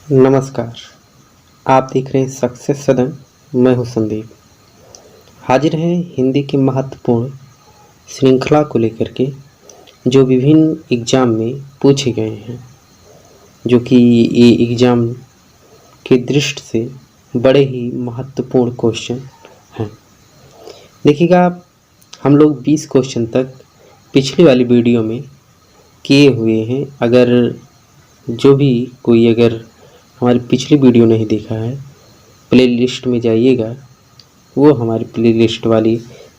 नमस्कार। आप देख रहे हैं सक्सेस सदन। मैं हूं संदीप। हाजिर हैं हिंदी की महत्वपूर्ण श्रृंखला को लेकर के, जो विभिन्न एग्ज़ाम में पूछे गए हैं, जो कि ये एग्ज़ाम के दृष्टि से बड़े ही महत्वपूर्ण क्वेश्चन हैं। देखिएगा, हम लोग 20 क्वेश्चन तक पिछली वाली वीडियो में किए हुए हैं। अगर जो भी कोई अगर हमारी पिछली वीडियो नहीं देखा है, प्लेलिस्ट में जाइएगा, वो हमारी प्लेलिस्ट वाली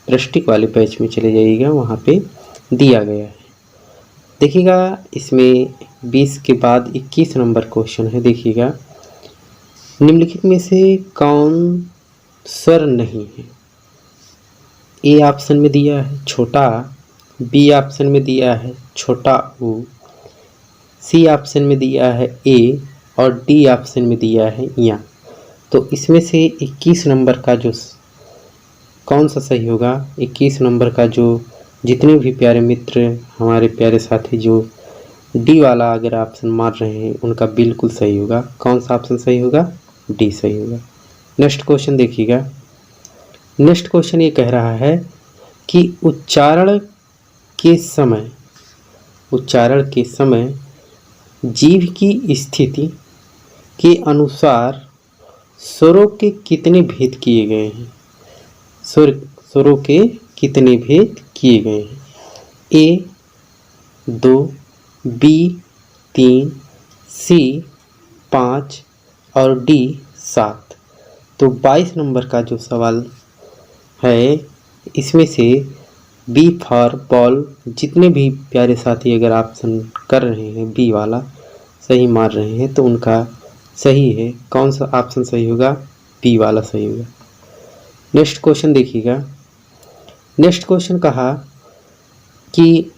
पृष्ठिक वाले पेज में चले जाइएगा, वहाँ पे दिया गया है। देखिएगा, इसमें 20 के बाद 21 नंबर क्वेश्चन है। देखिएगा, निम्नलिखित में से कौन स्वर नहीं है? ए ऑप्शन में दिया है छोटा, बी ऑप्शन में दिया है छोटा ऊ, सी ऑप्शन में दिया है ए और डी ऑप्शन में दिया है या। तो इसमें से 21 नंबर का जो कौन सा सही होगा? 21 नंबर का जो जितने भी प्यारे मित्र, हमारे प्यारे साथी जो डी वाला अगर ऑप्शन मार रहे हैं, उनका बिल्कुल सही होगा। कौन सा ऑप्शन सही होगा? डी सही होगा। नेक्स्ट क्वेश्चन देखिएगा। नेक्स्ट क्वेश्चन ये कह रहा है कि उच्चारण के समय जीभ की स्थिति के अनुसार स्वरों के कितने भेद किए गए हैं? स्वरों के कितने भेद किए गए हैं? ए 2, बी 3, सी 5 और डी 7। तो 22 नंबर का जो सवाल है, इसमें से बी फॉर बॉल, जितने भी प्यारे साथी अगर ऑप्शन कर रहे हैं बी वाला सही मार रहे हैं, तो उनका सही है। कौन सा ऑप्शन सही होगा? बी वाला सही होगा। नेक्स्ट क्वेश्चन देखिएगा। नेक्स्ट क्वेश्चन कहा कि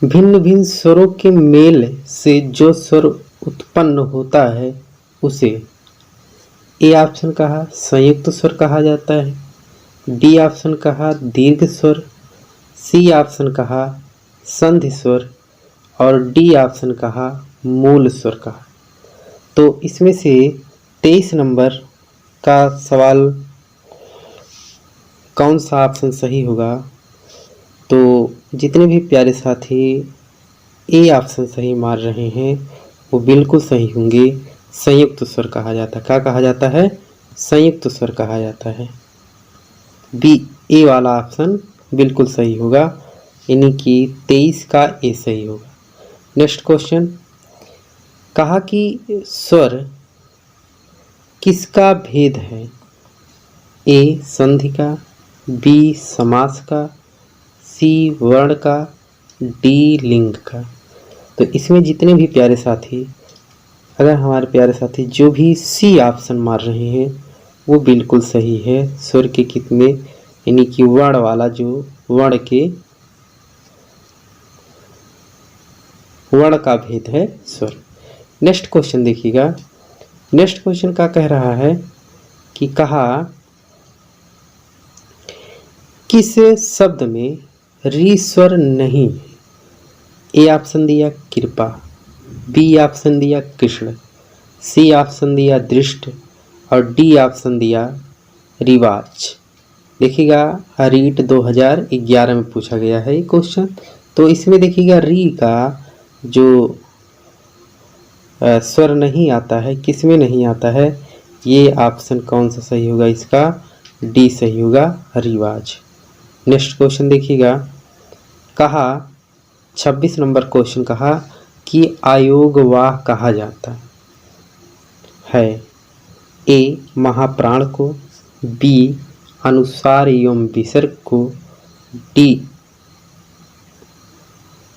भिन्न भिन्न स्वरों के मेल से जो स्वर उत्पन्न होता है उसे ए ऑप्शन कहा संयुक्त स्वर कहा जाता है, डी ऑप्शन कहा दीर्घ स्वर, सी ऑप्शन कहा संधि स्वर और डी ऑप्शन कहा मूल स्वर कहा। तो इसमें से 23 नंबर का सवाल कौन सा ऑप्शन सही होगा? तो जितने भी प्यारे साथी ए ऑप्शन सही मार रहे हैं, वो बिल्कुल सही होंगे। संयुक्त स्वर कहा जाता है। क्या कहा जाता है? संयुक्त स्वर कहा जाता है। बी ए वाला ऑप्शन बिल्कुल सही होगा, यानी कि 23 का ए सही होगा। नेक्स्ट क्वेश्चन कहा कि स्वर किसका भेद है? ए संधि का, बी समास का, सी वर्ण का, डी लिंग का। तो इसमें जितने भी प्यारे साथी, अगर हमारे प्यारे साथी जो भी सी ऑप्शन मार रहे हैं, वो बिल्कुल सही है। स्वर के कितने, यानी कि वर्ण वाला, जो वर्ण का भेद है स्वर। नेक्स्ट क्वेश्चन देखिएगा। नेक्स्ट क्वेश्चन का कह रहा है कि कहा किस शब्द में री स्वर नहीं? ए ऑप्शन दिया कृपा, बी ऑप्शन दिया कृष्ण, सी ऑप्शन दिया दृष्ट और डी ऑप्शन दिया रिवाज। देखिएगा, रीट 2011 में पूछा गया है ये क्वेश्चन। तो इसमें देखिएगा री का जो स्वर नहीं आता है, किस में नहीं आता है? ये ऑप्शन कौन सा सही होगा? इसका डी सही होगा, रिवाज। नेक्स्ट क्वेश्चन देखिएगा। कहा 26 नंबर क्वेश्चन कहा कि अयोगवाह कहा जाता है। ए महाप्राण को, बी अनुसार एवं विसर्ग को, डी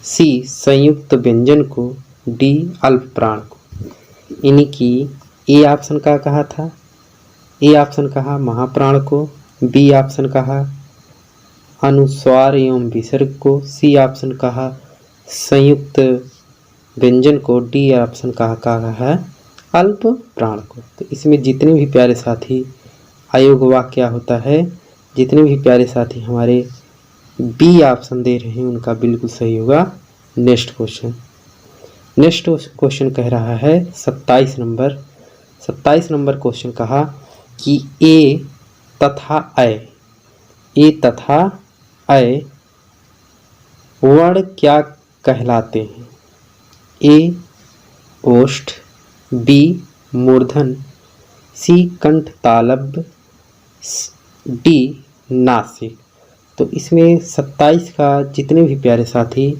सी संयुक्त व्यंजन को, डी अल्प प्राण को। यानी कि ए ऑप्शन का कहा था, ए ऑप्शन कहा महाप्राण को, बी ऑप्शन कहा अनुस्वार एवं विसर्ग को, सी ऑप्शन कहा संयुक्त व्यंजन को, डी ऑप्शन कहा है अल्प प्राण को। तो इसमें जितने भी प्यारे साथी अयोगवाह क्या होता है, जितने भी प्यारे साथी हमारे बी ऑप्शन दे रहे हैं, उनका बिल्कुल सही होगा। नेक्स्ट क्वेश्चन नेक्स्ट क्वेश्चन कह रहा है 27 नंबर क्वेश्चन कहा कि ए तथा अय वर्ण क्या कहलाते हैं? ए ओष्ठ, बी मूर्धन, सी कंठ तालव्य, डी नासिक। तो इसमें 27 का जितने भी प्यारे साथी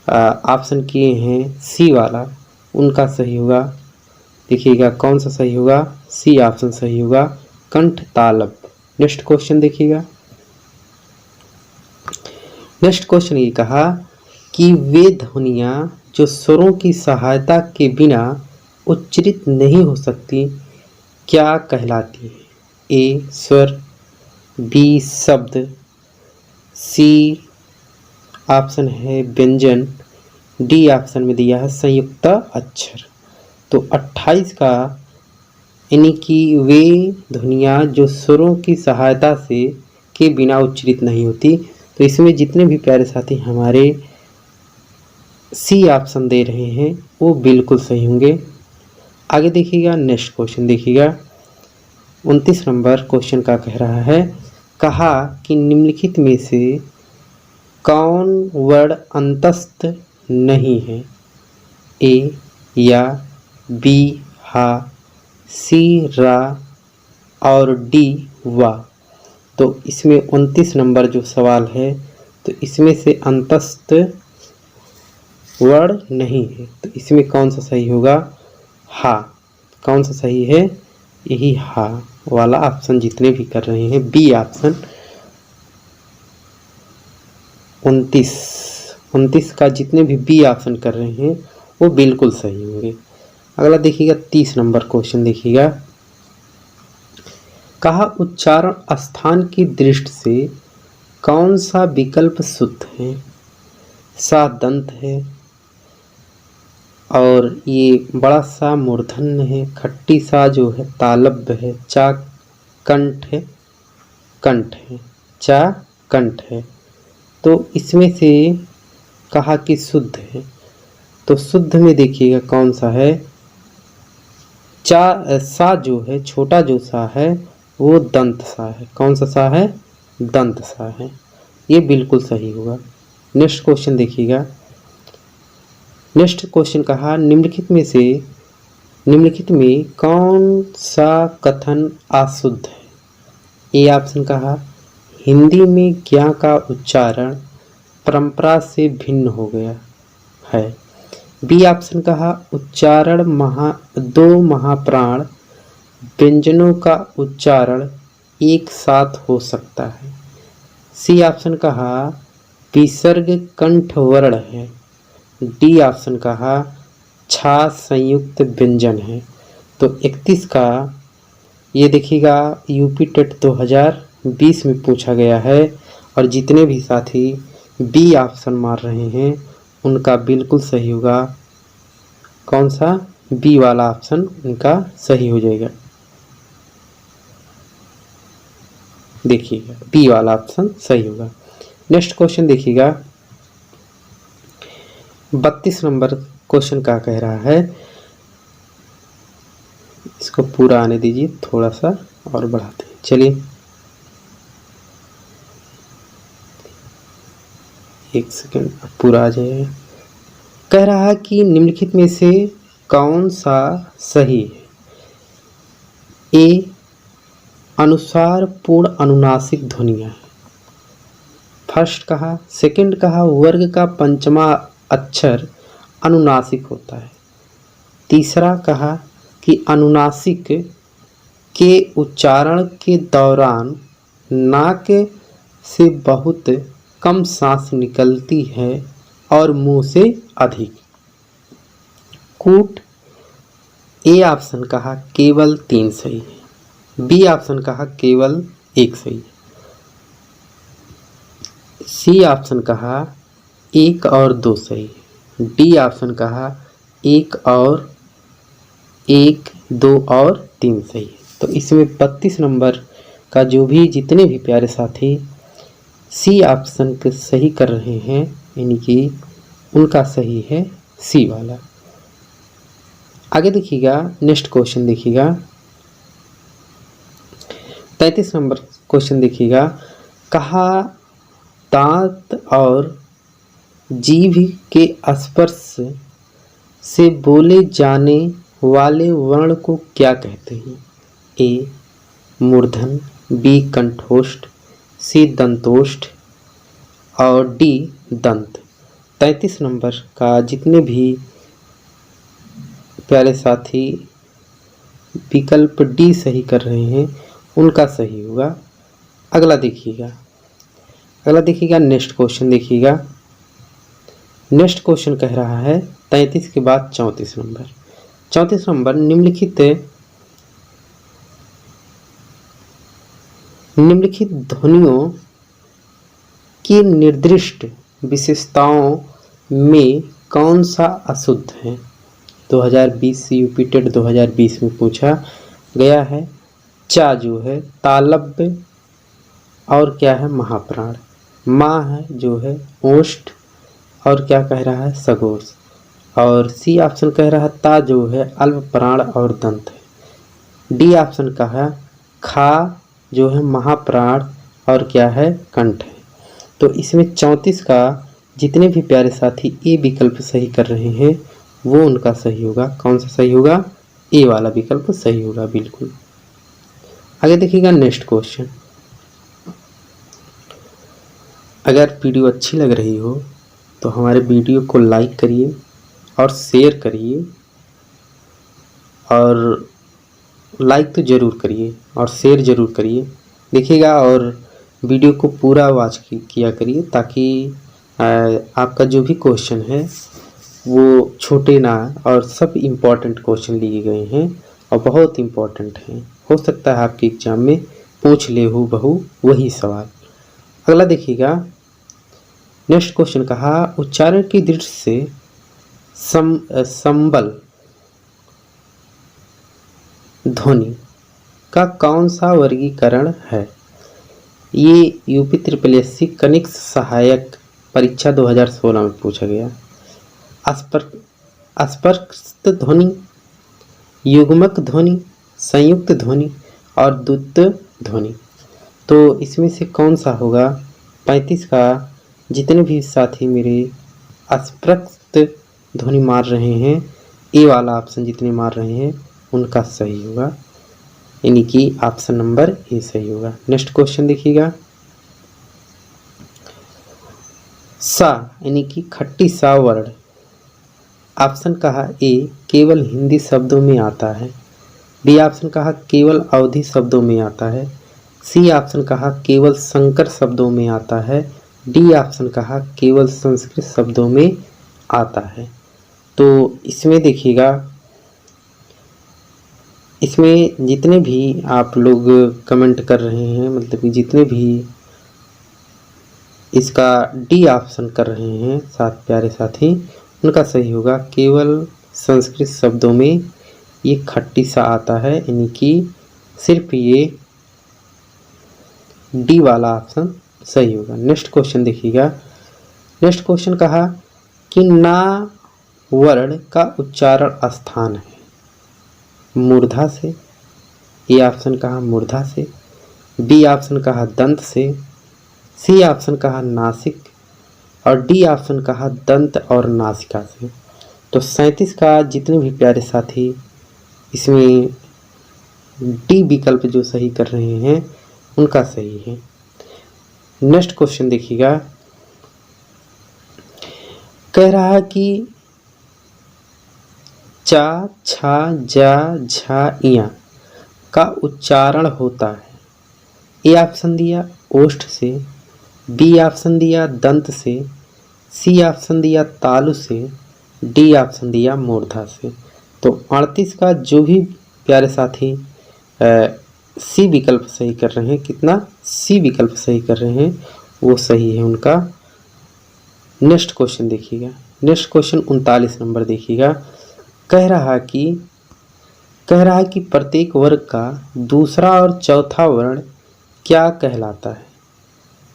ऑप्शन किए हैं सी वाला, उनका सही होगा। देखिएगा कौन सा सही होगा, सी ऑप्शन सही होगा, कंठ तालव्य। नेक्स्ट क्वेश्चन देखिएगा। नेक्स्ट क्वेश्चन ये कहा कि वे ध्वनियाँ जो स्वरों की सहायता के बिना उच्चरित नहीं हो सकती क्या कहलाती है? ए स्वर, बी शब्द, सी ऑप्शन है व्यंजन, डी ऑप्शन में दिया है संयुक्त अक्षर। तो 28 का यानी कि वे ध्वनियाँ जो स्वरों की सहायता से के बिना उच्चरित नहीं होती, तो इसमें जितने भी प्यारे साथी हमारे सी ऑप्शन दे रहे हैं वो बिल्कुल सही होंगे। आगे देखिएगा, नेक्स्ट क्वेश्चन देखिएगा। 29 नंबर क्वेश्चन का कह रहा है, कहा कि निम्नलिखित में से कौन वर्ण अंतस्थ नहीं है? ए या, बी हा, सी रा और डी वा। तो इसमें 29 नंबर जो सवाल है, तो इसमें से अंतस्थ वर्ण नहीं है, तो इसमें कौन सा सही होगा? हा। कौन सा सही है? यही हा वाला ऑप्शन जितने भी कर रहे हैं, बी ऑप्शन 29 का जितने भी बी ऑप्शन कर रहे हैं वो बिल्कुल सही होंगे। अगला देखिएगा 30 नंबर क्वेश्चन देखिएगा। कहा उच्चारण स्थान की दृष्टि से कौन सा विकल्प शुद्ध है? सा दंत है और ये बड़ा सा मूर्धन्य है, खट्टी सा जो है तालव्य है, चा कंठ है, चा कंठ है। तो इसमें से कहा कि शुद्ध है, तो शुद्ध में देखिएगा कौन सा है? सा जो है, छोटा जो सा है वो दंत सा है। कौन सा सा है? दंत सा है। ये बिल्कुल सही होगा। नेक्स्ट क्वेश्चन देखिएगा। नेक्स्ट क्वेश्चन कहा निम्नलिखित में कौन सा कथन अशुद्ध है? ए ऑप्शन कहा हिंदी में ज्ञा का उच्चारण परंपरा से भिन्न हो गया है। बी ऑप्शन कहा उच्चारण दो महाप्राण व्यंजनों का उच्चारण एक साथ हो सकता है। सी ऑप्शन कहा विसर्ग कंठ वर्ण है। डी ऑप्शन कहा छा संयुक्त व्यंजन है। तो 31 का ये देखिएगा यूपी टेट 2020 में पूछा गया है और जितने भी साथी बी ऑप्शन मार रहे हैं उनका बिल्कुल सही होगा। कौन सा? बी वाला ऑप्शन उनका सही हो जाएगा। देखिएगा बी वाला ऑप्शन सही होगा। नेक्स्ट क्वेश्चन देखिएगा 32 नंबर क्वेश्चन का कह रहा है, इसको पूरा आने दीजिए, थोड़ा सा और बढ़ाते हैं। चलिए एक सेकंड पूरा आ जाएगा। कह रहा है कि निम्नलिखित में से कौन सा सही है? ए अनुसार पूर्ण अनुनासिक ध्वनियाँ। फर्स्ट कहा। सेकंड कहा वर्ग का पंचमा अक्षर अनुनासिक होता है। तीसरा कहा कि अनुनासिक के उच्चारण के दौरान नाक से बहुत कम सांस निकलती है और मुंह से अधिक। कूट ए ऑप्शन कहा केवल 3 सही है। बी ऑप्शन कहा केवल 1 सही है। सी ऑप्शन कहा 1 और 2 सही है। डी ऑप्शन कहा 1 और 1, 2 और 3 सही है। तो इसमें 32 नंबर का जो भी जितने भी प्यारे साथी सी ऑप्शन के सही कर रहे हैं, यानी कि उनका सही है सी वाला। आगे देखिएगा, नेक्स्ट क्वेश्चन देखिएगा 33 नंबर क्वेश्चन देखिएगा। कहा दांत और जीभ के स्पर्श से बोले जाने वाले वर्ण को क्या कहते हैं? ए मूर्धन, बी कंठोष्ठ, सी दंतोष्ठ और डी दंत। 33 नंबर का जितने भी प्यारे साथी विकल्प डी सही कर रहे हैं उनका सही होगा। अगला देखिएगा नेक्स्ट क्वेश्चन देखिएगा। नेक्स्ट क्वेश्चन कह रहा है 33 के बाद 34 नंबर। 34 नंबर निम्नलिखित ध्वनियों की निर्दिष्ट विशेषताओं में कौन सा अशुद्ध है? 2020 यूपी टेट 2020 में पूछा गया है। चा जो है तालव्य और क्या है महाप्राण, माँ है जो है ओष्ठ और क्या कह रहा है सगोष, और सी ऑप्शन कह रहा है ता जो है अल्प प्राण और दंत है। डी ऑप्शन का है खा जो है महाप्राण और क्या है कंठ है। तो इसमें 34 का जितने भी प्यारे साथी ए विकल्प सही कर रहे हैं वो उनका सही होगा। कौन सा सही होगा? ए वाला विकल्प सही होगा बिल्कुल। आगे देखिएगा नेक्स्ट क्वेश्चन। अगर वीडियो अच्छी लग रही हो तो हमारे वीडियो को लाइक करिए और शेयर करिए, और लाइक तो ज़रूर करिए और शेयर ज़रूर करिए देखिएगा, और वीडियो को पूरा वॉच किया करिए ताकि आपका जो भी क्वेश्चन है वो छोटे ना, और सब इम्पोर्टेंट क्वेश्चन लिए गए हैं और बहुत इम्पोर्टेंट हैं। हो सकता है आपके एग्जाम में पूछ ले हो बहू वही सवाल। अगला देखिएगा नेक्स्ट क्वेश्चन कहा उच्चारण की दृष्टि से संबल ध्वनि का कौन सा वर्गीकरण है? ये यूपी SSSC कनिष्ठ सहायक परीक्षा 2016 में पूछा गया। अस्पष्ट ध्वनि, युग्मक ध्वनि, संयुक्त ध्वनि और द्वैत ध्वनि। तो इसमें से कौन सा होगा? 35 का जितने भी साथी मेरे अस्पष्ट ध्वनि मार रहे हैं, ए वाला ऑप्शन जितने मार रहे हैं उनका सही होगा, यानी कि ऑप्शन नंबर ए सही होगा। नेक्स्ट क्वेश्चन देखिएगा। सा यानी कि खट्टी सा वर्ड ऑप्शन कहा ए केवल हिंदी शब्दों में आता है, बी ऑप्शन कहा केवल अवधी शब्दों में आता है, सी ऑप्शन कहा केवल संकर शब्दों में आता है, डी ऑप्शन कहा केवल संस्कृत शब्दों में आता है। तो इसमें देखिएगा, इसमें जितने भी आप लोग कमेंट कर रहे हैं, मतलब कि जितने भी इसका डी ऑप्शन कर रहे हैं साथ प्यारे साथी, उनका सही होगा। केवल संस्कृत शब्दों में ये खट्टी सा आता है, यानी कि सिर्फ ये डी वाला ऑप्शन सही होगा। नेक्स्ट क्वेश्चन देखिएगा। नेक्स्ट क्वेश्चन कहा कि ना वर्ण का उच्चारण स्थान है मूर्धा से, ए ऑप्शन कहा मूर्धा से, बी ऑप्शन कहा दंत से, सी ऑप्शन कहा नासिक और डी ऑप्शन कहा दंत और नासिका से। तो 37 का जितने भी प्यारे साथी इसमें डी विकल्प जो सही कर रहे हैं उनका सही है। नेक्स्ट क्वेश्चन देखिएगा। कह रहा है कि चा छा जा झा इया का उच्चारण होता है। ए ऑप्शन दिया ओष्ठ से, बी ऑप्शन दिया दंत से, सी ऑप्शन दिया तालु से, डी ऑप्शन दिया मूर्धा से। तो 38 का जो भी प्यारे साथी सी विकल्प सही कर रहे हैं, कितना सी विकल्प सही कर रहे हैं वो सही है उनका। नेक्स्ट क्वेश्चन देखिएगा। नेक्स्ट क्वेश्चन 39 नंबर देखिएगा। कह रहा है कि प्रत्येक वर्ग का दूसरा और चौथा वर्ण क्या कहलाता है?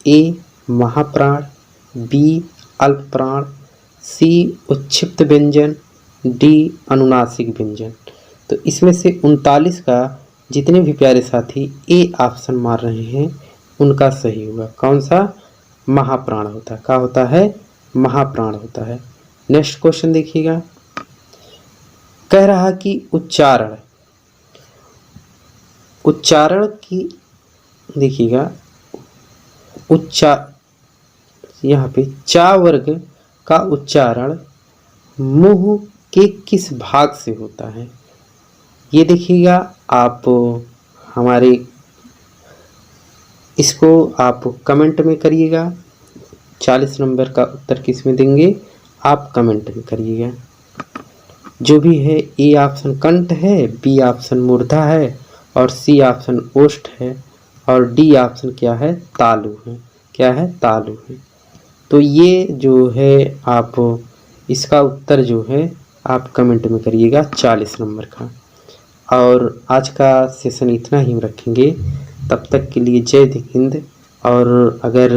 ए महाप्राण, बी अल्प प्राण, सी उच्छिप्त व्यंजन, डी अनुनासिक व्यंजन। तो इसमें से 39 का जितने भी प्यारे साथी ए ऑप्शन मार रहे हैं उनका सही होगा। कौन सा? महाप्राण होता है। क्या होता है? महाप्राण होता है। नेक्स्ट क्वेश्चन देखिएगा, कह रहा कि उच्चारण की देखिएगा, यहाँ पे चा वर्ग का उच्चारण मुंह के किस भाग से होता है? ये देखिएगा आप हमारे इसको आप कमेंट में करिएगा। 40 नंबर का उत्तर किस में देंगे आप कमेंट में करिएगा। जो भी है, ए ऑप्शन कंठ है, बी ऑप्शन मूर्धा है और सी ऑप्शन ओष्ठ है और डी ऑप्शन क्या है? तालु है। क्या है? तालु है। तो ये जो है आप इसका उत्तर जो है आप कमेंट में करिएगा 40 नंबर का। और आज का सेशन इतना ही रखेंगे। तब तक के लिए जय हिंद। और अगर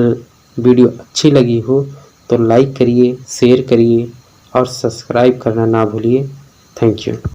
वीडियो अच्छी लगी हो तो लाइक करिए, शेयर करिए और सब्सक्राइब करना ना भूलिए। Thank you.